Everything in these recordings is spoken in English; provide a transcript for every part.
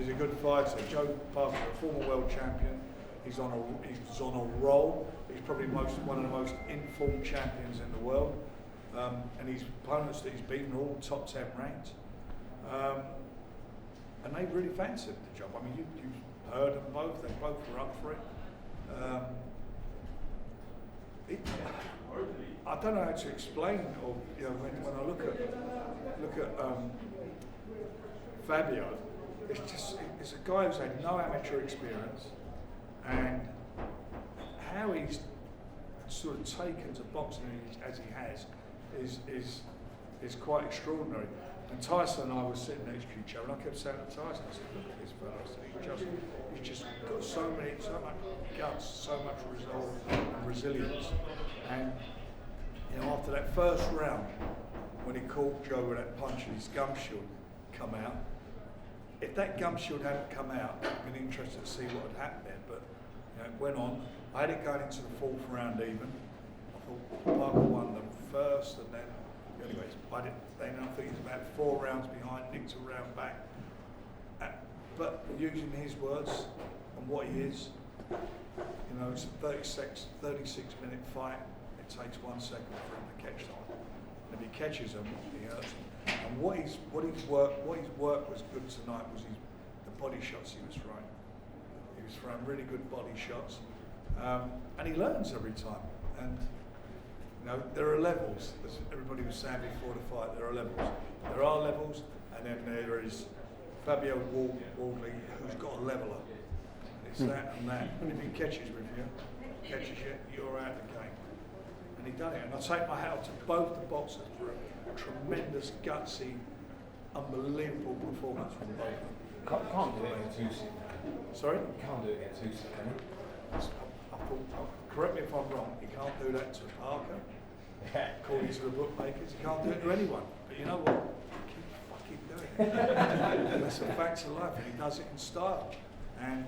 He's a good fighter. Joe Parker, a former world champion. He's on a roll. He's probably one of the most informed champions in the world. And his opponents that he's beaten are all top 10 ranked. And they really fancied the job. I mean, you've heard them both. They both were up for it. I don't know how to explain, or when I look at Fabio, it's a guy who's had no amateur experience, and how he's sort of taken to boxing as he has is quite extraordinary. And Tyson and I were sitting next to each other, and I kept saying to Tyson, I said, look at this fella, I said, he's just got so much guts, so much resolve and resilience. And after that first round, when he caught Joe with that punch and his gum shield come out, if that gum shield hadn't come out, I'd been interested to see what had happened there. But it went on. I had it going into the fourth round even. I thought Parker won the first, and then, anyways, I think he's about 4 rounds behind, nicked a round back. But using his words and what he is, it's a 36-minute fight. It takes 1 second for him to catch someone. And if he catches him, he hurts him. And what his work was good tonight was the body shots he was throwing. He was throwing really good body shots, and he learns every time. And there are levels. As everybody was saying before the fight, there are levels. There are levels, and then there is Fabio Wardley, who's got a leveler. It's that and that. And if he catches you, you're out of the game. And he done it. And I take my hat off to both the boxers for a tremendous, gutsy, unbelievable performance from both of them. Can't do it in 2 seconds. Sorry? Can't do it in 2 seconds. Correct me if I'm wrong, he can't do that to Parker, according to the bookmakers. He can't do it to anyone. But you know what? Keep fucking doing it. That's a fact of life, and he does it in style. And,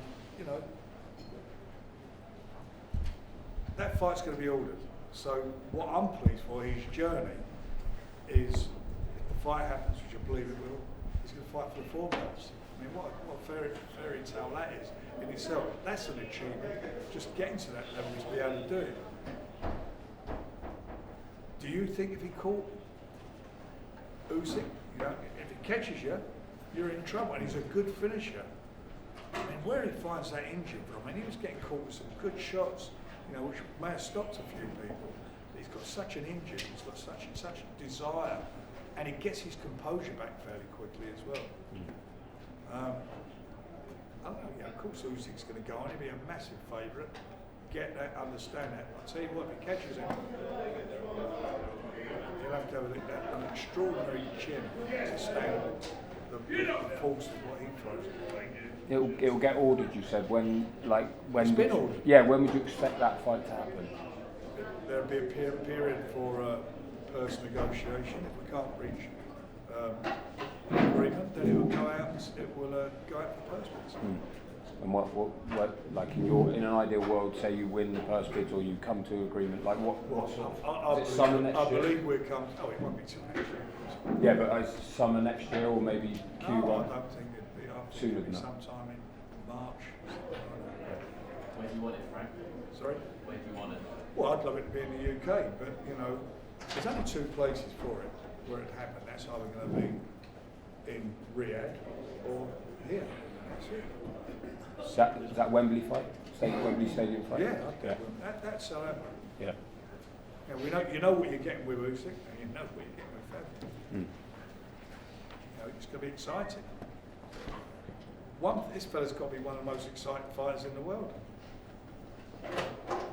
that fight's going to be ordered. So what I'm pleased for, his journey, is if the fight happens, which I believe it will, he's going to fight for the 4 belts. I mean, what a fairy tale that is in itself. That's an achievement. Just getting to that level to be able to do it. Do you think if he caught Usyk, if he catches you, you're in trouble? And he's a good finisher. I mean, where he finds that injury from, he was getting caught with some good shots, which may have stopped a few people. He's got such an injury, he's got such a desire, and he gets his composure back fairly quickly as well. I don't know, of course Usyk's going to go on, he'll be a massive favourite. Get that, understand that. I'll tell you what, if he catches him, he'll have to have an extraordinary chin to stand the force of what he throws. It'll get ordered, you said. When it's been ordered. Yeah, when would you expect that fight to happen? There'll be a period for purse negotiation. If we can't reach agreement, then it will go out. It will go out for purse bids. And what like in an ideal world, say you win the purse bids or you come to agreement, like what sort of? Summer next year? I believe we'll come. Oh, it won't be till next year. Yeah, but summer next year or maybe Q1. No, I don't think it'd be. Sooner than that. Sometime in March. Where do you want it, Frank? Sorry? Where do you want it? Well, I'd love it to be in the UK, but there's only 2 places for it where it happened. That's either going to be in Riyadh or here. That's it. Is that Wembley fight? Wembley Stadium fight? Yeah. That's South Africa. Yeah. You know what you're getting with Usyk, and you know what you're getting with Fabio. It's going to be exciting. This fella's got to be one of the most exciting fighters in the world.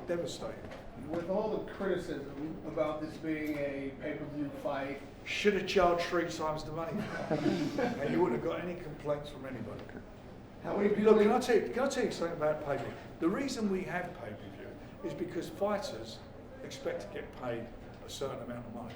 Devastating. With all the criticism about this being a pay-per-view fight, should have charged 3 times the money, and you wouldn't have got any complaints from anybody. How many people? Look, can I tell you something about pay-per-view? The reason we have pay-per-view is because fighters expect to get paid a certain amount of money,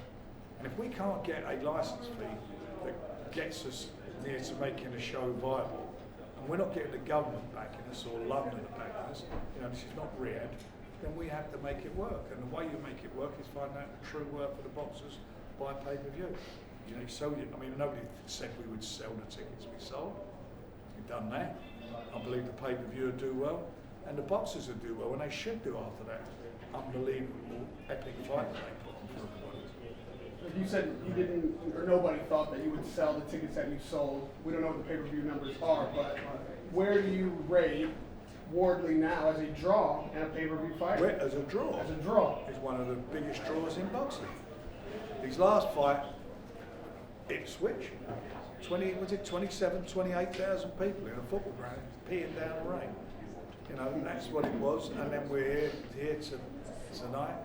and if we can't get a license fee that gets us near to making a show viable, and we're not getting the government backing us or London backing us, this is not Riyadh, then we have to make it work. And the way you make it work is find out the true worth of the boxers by pay-per-view. Nobody said we would sell the tickets we sold. done that. I believe the pay-per-view will do well, and the boxers will do well, and they should do after that unbelievable, epic fight that they put on for everybody. You said you didn't, or nobody thought that you would sell the tickets that you sold. We don't know what the pay-per-view numbers are, but where do you rate Wardley now as a draw and a pay-per-view fight? As a draw. As a draw. Is one of the biggest draws in boxing. His last fight, Ipswich, 28,000 people in a football ground peeing down the rain. You know, that's what it was, and then we're here tonight.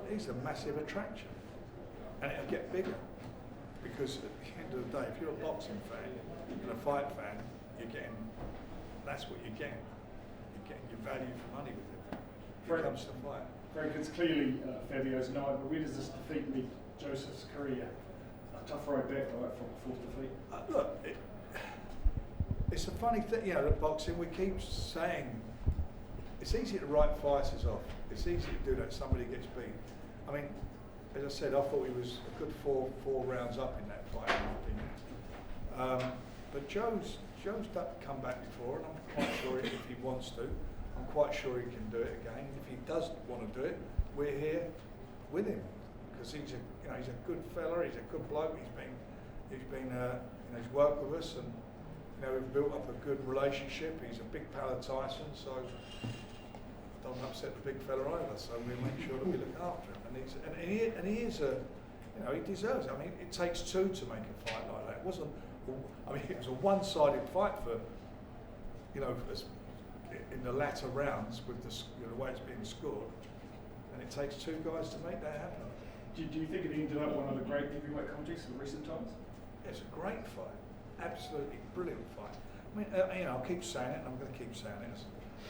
He's a massive attraction, and it'll get bigger, because at the end of the day, if you're a boxing fan and a fight fan, that's what you're getting. You're getting your value for money with it. When it comes to fight. Frank, it's clearly Fabio's night, but where does this defeat leave Joseph's career? A tough road back, right, from a fourth defeat? Look, it's a funny thing, you know, that boxing, we keep saying, it's easy to write fighters off. It's easy to do that, somebody gets beat. I mean, as I said, I thought he was a good four rounds up in that fight, in my opinion. But Joe's come back before, and I'm quite sure if he wants to, I'm quite sure he can do it again. If he does want to do it, we're here with him, because he's a good fella. He's a good bloke. He's worked with us, and we've built up a good relationship. He's a big pal of Tyson, so don't upset the big fella either. So we make sure that we look after him, and he is a, he deserves it. I mean, it takes two to make a fight like that. It was a one-sided fight for, in the latter rounds with the way it's being scored, and it takes two guys to make that happen. Do you think it ended up one of the great heavyweight contests in recent times? It's a great fight, absolutely brilliant fight. I mean, I'll keep saying it, and I'm going to keep saying it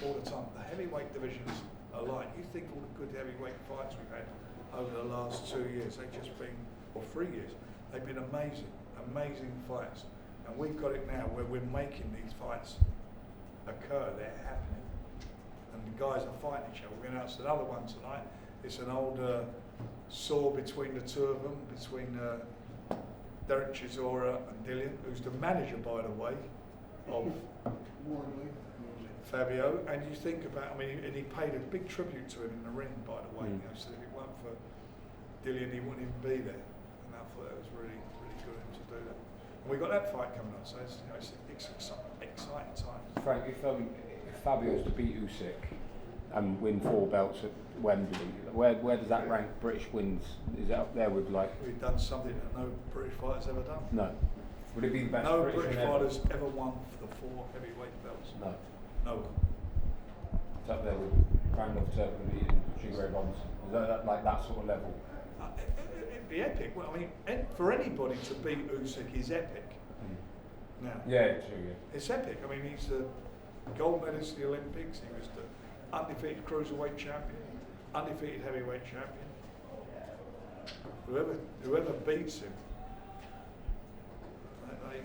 all the time. The heavyweight divisions are like, you think all the good heavyweight fights we've had over the last 2 years, they've just been, or 3 years, they've been amazing fights. And we've got it now where we're making these fights occur, they're happening. And the guys are fighting each other. We announced another one tonight. It's an old saw between the two of them, between Derek Chisora and Dillian, who's the manager, by the way, of Wardley. Fabio. And you think about, and he paid a big tribute to him in the ring, by the way. So if it weren't for Dillian, he wouldn't even be there. And I thought that was really, really good of him to do that. And we've got that fight coming up, so it's exciting times. Frank, if Fabio is to beat Usyk and win 4 belts at Wembley, where does that rank British wins? Is it up there with We've done something that no British fighter's ever done. No. Would it be the best? No British fighters ever won the 4 heavyweight belts. No. No one. It's up there with Randolph Turpin beating Sugar Ray Robinson. Is that like that sort of level? It'd be epic. Well, for anybody to beat Usyk is epic. Now. Yeah, true. Yeah. It's epic. He's the gold medalist at the Olympics. He was the undefeated cruiserweight champion, undefeated heavyweight champion. Whoever beats him, they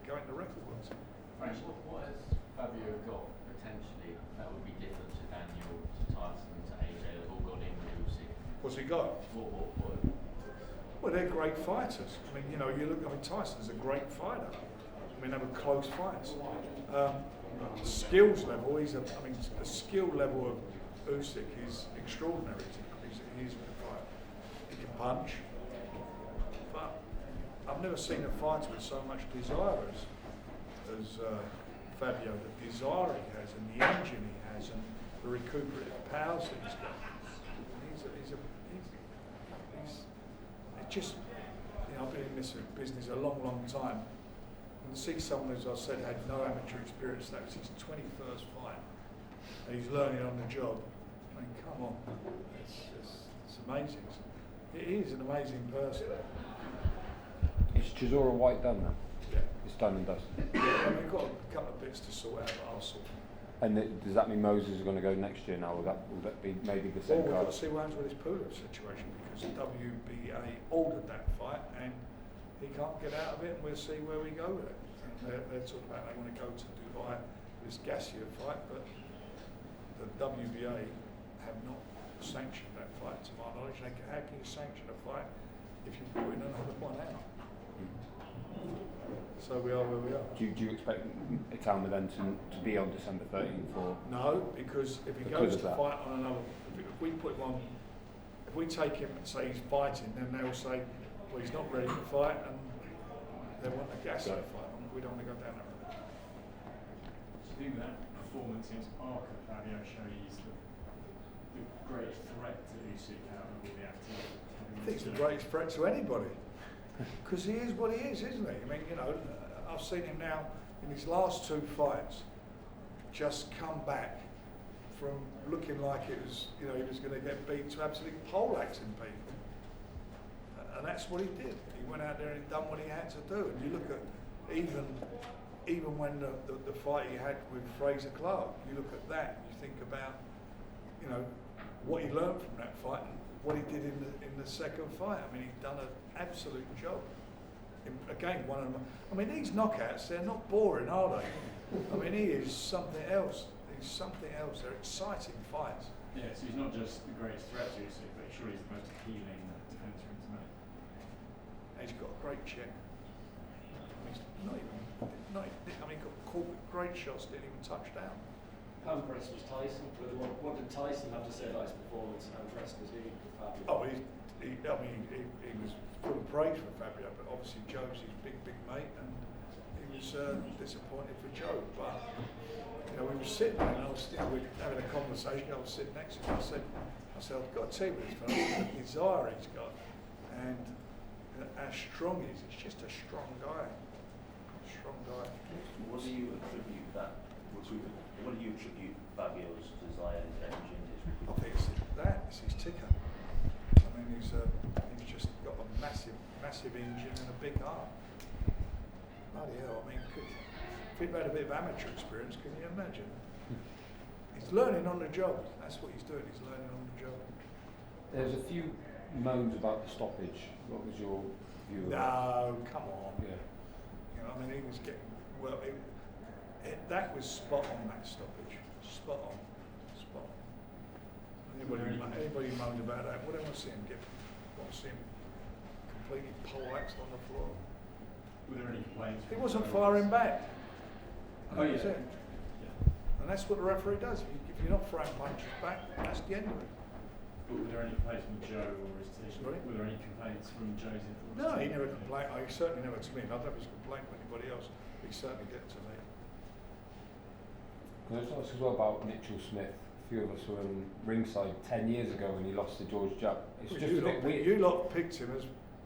go into record books. Frank, what has Fabio got potentially that would be different to Daniel, to Tyson, to AJ, that all got in with Usyk? What's he got? What? Well, they're great fighters. You look. Tyson's a great fighter. They were close fights. Skills level, the skill level of Usyk is extraordinary. He's a good fighter. He can punch, but I've never seen a fighter with so much desire as Fabio. The desire he has, and the engine he has, and the recuperative powers that he's got. I've been in this business a long, long time. And to see someone, as I said, had no amateur experience, that was his 21st fight, and he's learning on the job. Come on, it's amazing. He is an amazing person. Is Chisora White done now? Yeah. It's done and dusted. Yeah, we've got a couple of bits to sort out, but I'll sort them. And does that mean Moses is going to go next year now? Will that be maybe the same Well, we've guy? got to see what happens with his Pulev situation, because WBA ordered that fight and he can't get out of it, and we'll see where we go with it. And they're talking about they want to go to Dubai with this Gassier fight, but the WBA have not sanctioned that fight, to my knowledge. How can you sanction a fight if you're putting another one out? So we are where we are. Do you expect Italma then to be on December 13th or? No, because if he Because goes of to that. fight on another, if we put him on, if we take him and say he's fighting, then they'll say, well, he's not ready to fight, and they want a gas fight. We don't want to go down that road. Do you think that performance against Parker, Fabio, showed he's the greatest threat to Usyk out of all the activity? I think he's the greatest threat to anybody, because he is what he is, isn't he? I mean, you know, I've seen him now in his last 2 fights just come back from looking like it was, you know, he was going to get beat to absolutely poleaxing people. And that's what he did. He went out there and done what he had to do. And you look at even when the fight he had with Fraser Clark, you look at that and you think about, you know, what he learned from that fight and what he did in the second fight. I mean, he'd done an absolute job. Again, one of them. I mean, these knockouts, they're not boring, are they? I mean, he is something else. He's something else. They're exciting fights. Yeah, so he's not just the greatest threat to Usyk, but surely he's the most appealing defender for him to make. And he's got a great chin. He's not even, I mean, got caught with great shots, didn't even touch down. How impressed was Tyson? What did Tyson have to say about his performance? How impressed was he with Fabio? Oh, he was full of praise for Fabio, but obviously Joe's his big mate, and he was disappointed for Joe. But you know, we were sitting there, and we were having a conversation. I was sitting next to him. I said, I've got to tell you what this fella, the desire he's got, and how strong he is. He's just a strong guy. What do you attribute Fabio's desire, his engine, I think it's his ticker. I mean, he's just got a massive engine and a big heart. Bloody hell, I mean, if he'd had a bit of amateur experience, can you imagine? He's learning on the job. That's what he's doing, he's learning on the job. There's a few moans about the stoppage. What was your view of that? No, come on. Yeah. You know, I mean, he was getting, well, that was spot on, that stoppage. Spot on. Anybody moaned about that, what do I want to see him get? I want to see him completely poleaxed on the floor. Were there any complaints? He wasn't firing back. Oh, yeah. That's it. Yeah. And that's what the referee does. If you're not throwing punches back, that's the end of it. But were there any complaints from Joe or his team? Sorry? Were there any complaints from Joe's influence? No, he never complained. He certainly never to me. I don't know if he's complained to anybody else, but he certainly did to me. Can I just ask as well about Mitchell Smith? A few of us were in ringside 10 years ago when he lost to George Jupp. It's just a bit weird. You lot picked him as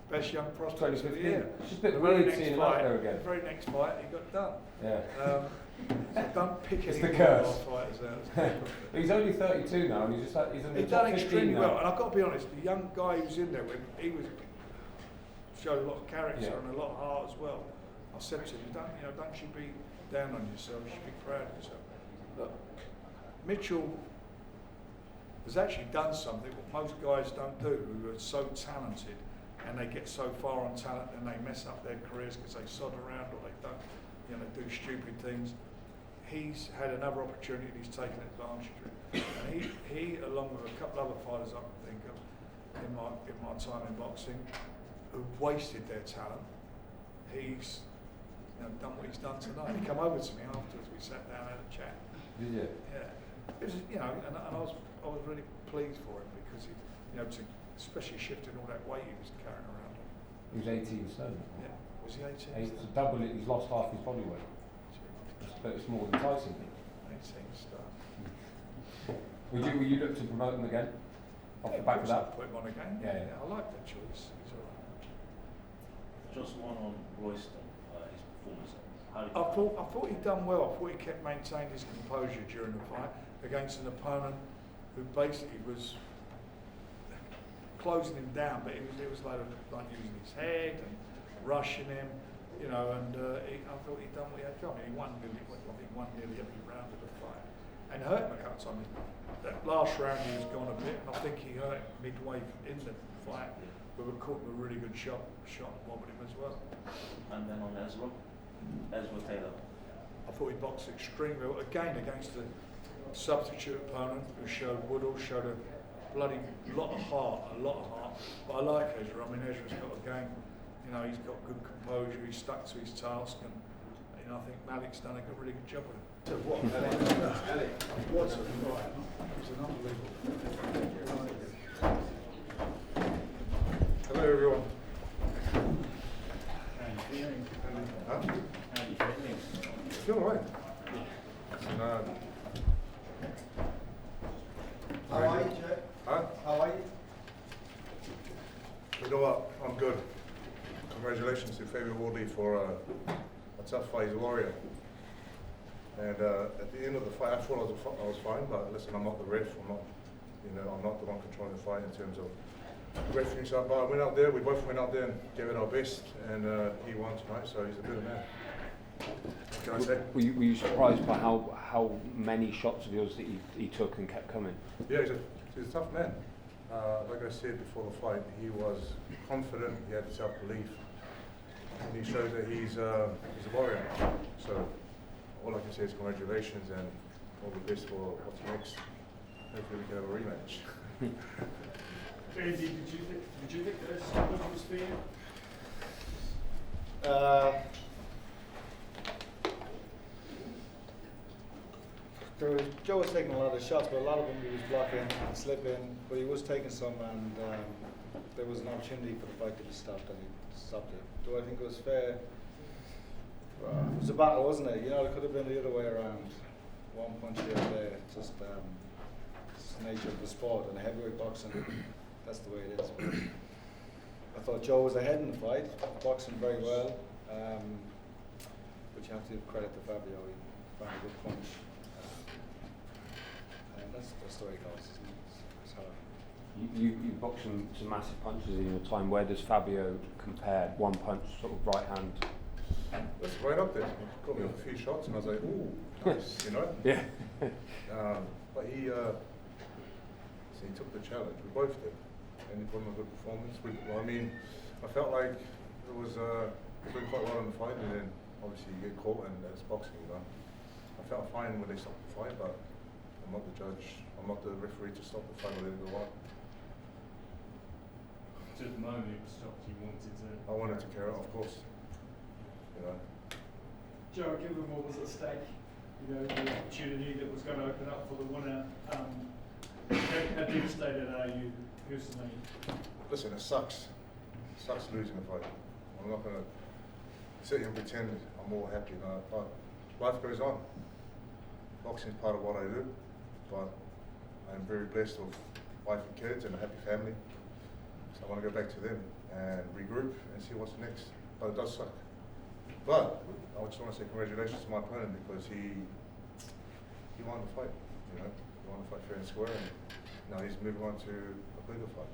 best young prospect of the year. It's just a bit weird seeing him out there again. The very next fight, he got done. Yeah. So don't pick It's any the more curse. of our fighters out. He's only 32 now, and he's in the He's top done 15 extremely now. well, and I've got to be honest. The young guy who was in there with him, he showed a lot of character and a lot of heart as well. I said to him, don't you be down on yourself. You should be proud of yourself. Look, Mitchell has actually done something what most guys don't do, who are so talented, and they get so far on talent and they mess up their careers because they sod around or they don't, do stupid things. He's had another opportunity and he's taken advantage of it. And he, along with a couple other fighters I can think of in my time in boxing, who've wasted their talent, he's done what he's done tonight. He came over to me afterwards. We sat down and had a chat. Did you? Yeah. It was, and I was really pleased for him because he, especially shifting all that weight he was carrying around. He was 18 stone. Yeah. Was he 18? He's double it. He's lost half his body weight. But it's more than Tyson. 18 star. Would you look to promote him again? Off the back of that? Put him on again. Yeah. I like that choice. He's all right. Just one on Royston, his performance. I thought he'd done well. I thought he kept maintaining his composure during the fight against an opponent who basically was closing him down, but it was like using his head and rushing him, and I thought he'd done what he had to. I mean, he won nearly every round of the fight, and hurt him a couple of times. That last round he was gone a bit, and I think he hurt him midway in the fight. We were caught with a really good shot and wobbled him as well. And then on Ezra Taylor. I thought he boxed extremely well, again against a substitute opponent who showed a bloody lot of heart. But I like Ezra. I mean, Ezra's got a game. he's got good composure. He's stuck to his task, and I think Malik's done a really good job with him. So what? What's it? It's an unbelievable. Hello everyone. How are you feeling? Huh? How are you feeling? I feel alright. How are you, Joe? Huh? How are you? You know what? I'm good. Congratulations to Fabio Wardley for a tough fight. He's a warrior. And at the end of the fight, I thought I was fine, but listen, I'm not the ref. I'm not the one controlling the fight in terms of refereeing. So, but I went out there. We both went out there and gave it our best, and he won tonight. So he's a good man. What can I say? Were you surprised by how many shots of yours that he took and kept coming? Yeah, he's a tough man. Like I said before the fight, he was confident. He had self-belief, and he showed that he's a warrior. So all I can say is congratulations and all the best for what's next. Hopefully we can have a rematch. Andy, did you think that stoppage was fair? Joe was taking a lot of shots, but a lot of them he was blocking and slipping, but he was taking some, and there was an opportunity for the fight to be stopped, and he stopped it. Do I think it was fair? It was a battle, wasn't it? It could have been the other way around. One punch here and there. Just it's the nature of the sport, and heavyweight boxing, that's the way it is. But I thought Joe was ahead in the fight, boxing very well, but you have to give credit to Fabio. He found a good punch. And that's the way it goes, isn't it? It's hard. You boxed some massive punches in your time. Where does Fabio compare? One punch, sort of right hand. That's right up there. He got me off a few shots, and I was like, ooh, nice, Yeah. But he took the challenge. We both did, and he put in a good performance. I felt like it was doing quite well in the fight, and then obviously you get caught, and it's boxing, I felt fine when they stopped the fight, but I'm not the judge. I'm not the referee to stop the fight or let it go on. So at the moment it was stopped, you wanted to... I wanted to carry on, of course. Joe, given what was at stake, the opportunity that was going to open up for the winner, how devastated are you personally? Listen, it sucks. It sucks losing a fight. I'm not going to sit here and pretend I'm all happy, but life goes on. Boxing is part of what I do, but I'm very blessed with wife and kids and a happy family. So I want to go back to them and regroup and see what's next. But it does suck. But I just want to say congratulations to my opponent because he won the fight. He won the fight fair and square, and now he's moving on to a bigger fight.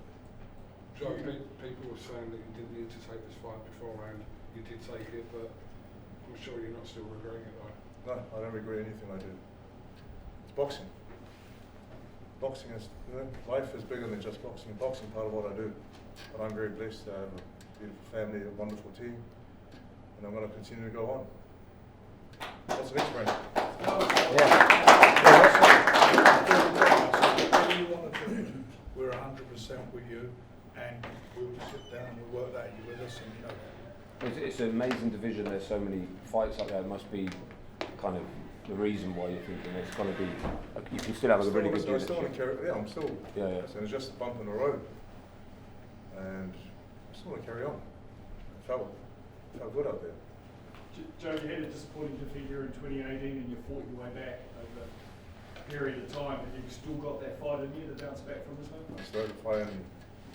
Joe, people were saying that you didn't need to take this fight beforehand. You did take it, but I'm sure you're not still regretting it though. No, I don't regret anything I did. It's boxing. Boxing is, life is bigger than just boxing. Boxing is part of what I do. But I'm very blessed to have a beautiful family, a wonderful team, and I'm going to continue to go on. What's the next round? Whatever you want to do, we're 100% with you, and we'll sit down and we'll work that. You're with us, and you know that. It's an amazing division. There's so many fights up there. It must be kind of the reason why you're thinking it's going to be. You can still have a really good I'm still want to carry. Yeah, I'm still. Yeah. So it's just a bump in the road, and I still want to carry on. I felt good out there. Joe, you had a disappointing defeat here in 2018 and you fought your way back over a period of time. Have you still got that fight in you to bounce back from this one? I still have the fight in me.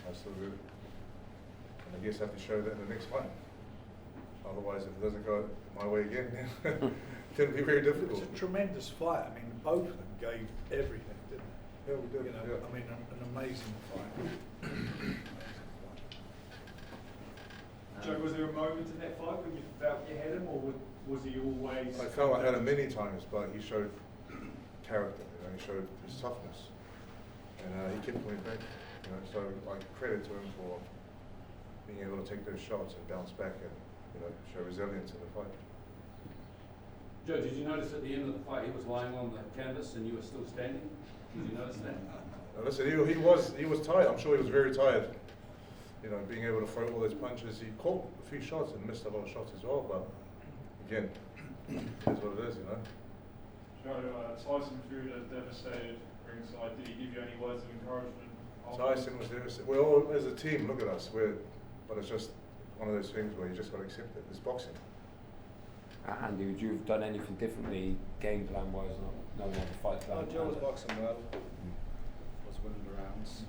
I still do. And I guess I have to show that in the next fight. Otherwise, if it doesn't go my way again, it's going to be very difficult. It's a tremendous fight. I mean, both of them gave everything, didn't they? Yeah, we did. I mean, an amazing fight. Joe, was there a moment in that fight when you felt you had him, or was he always... I felt I had him many times, but he showed character, he showed his toughness. And he kept coming back, so I credit to him for being able to take those shots and bounce back and, show resilience in the fight. Joe, did you notice at the end of the fight he was lying on the canvas and you were still standing? Did you notice that? Now listen, he was tired. I'm sure he was very tired. you know, being able to throw all those punches. He caught a few shots and missed a lot of shots as well, but again, it is what it is, you know. Joe, Tyson threw a devastated ringside. Did he give you any words of encouragement? Tyson was devastated. We're all, as a team, look at us, but it's just one of those things where you just got to accept it. It's boxing. Andy, would you have done anything differently, game plan wise, not knowing how the fight plan? Joe was boxing well, was winning the rounds.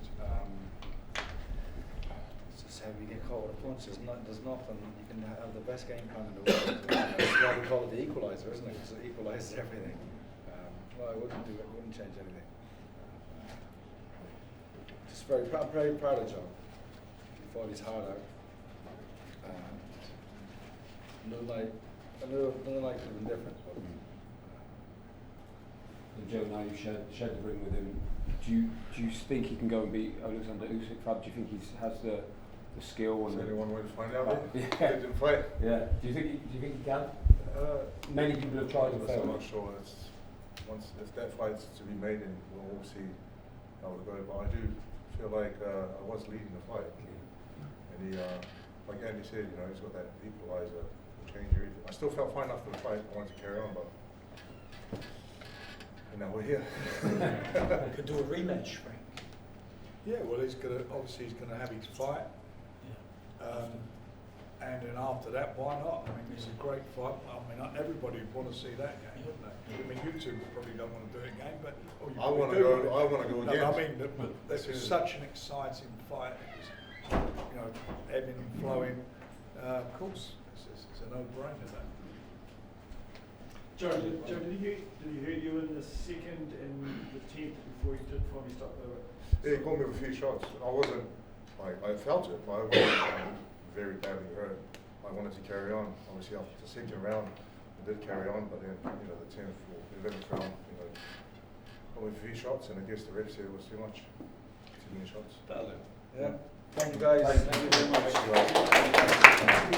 It's just how you get caught with a punch. There's nothing. You can have the best game plan in the world. That's why we call it the equaliser, isn't it? Because it equalises everything. Well, I wouldn't do it. Wouldn't change anything. Just very proud of Joe. He fought his heart out. Nothing like could have been different. But, And Joe, now you've shared the ring with him. Do you think he can go and beat Alexander Usyk? Fab, do you think he has the skill? And There's only one way to find out. Yeah. He didn't fight. Yeah. Do you think he can? Many people have tried and I'm failed. not sure. If that fight's to be made, then we'll all see how it goes. But I do feel like I was leading the fight, and he, like Andy said, you know, he's got that equaliser, change everything. I still felt fine after the fight. I wanted to carry on, but you know, we're here. Could do a rematch, Frank. Yeah, well, he's gonna have his fight. And then after that, why not? I mean, it's a great fight. I mean, everybody would want to see that game, wouldn't they? I mean, you two probably don't want to do it again, but I want to go. I want to go again. No, I mean, this is such an exciting fight. It was, you know, ebbing and flowing. Of course, it's a no-brainer. That. Joe, did he hit you in the second and the 10th before he stopped the? Yeah, he caught me with a few shots. I wasn't. I felt it. I wasn't very badly hurt. I wanted to carry on. Obviously, after the second round, I did carry on, but then, you know, the 10th or 11th round, you know, only a few shots, and I guess the ref said it was too much. Too many shots. yeah. Thank you guys. Thank you very much.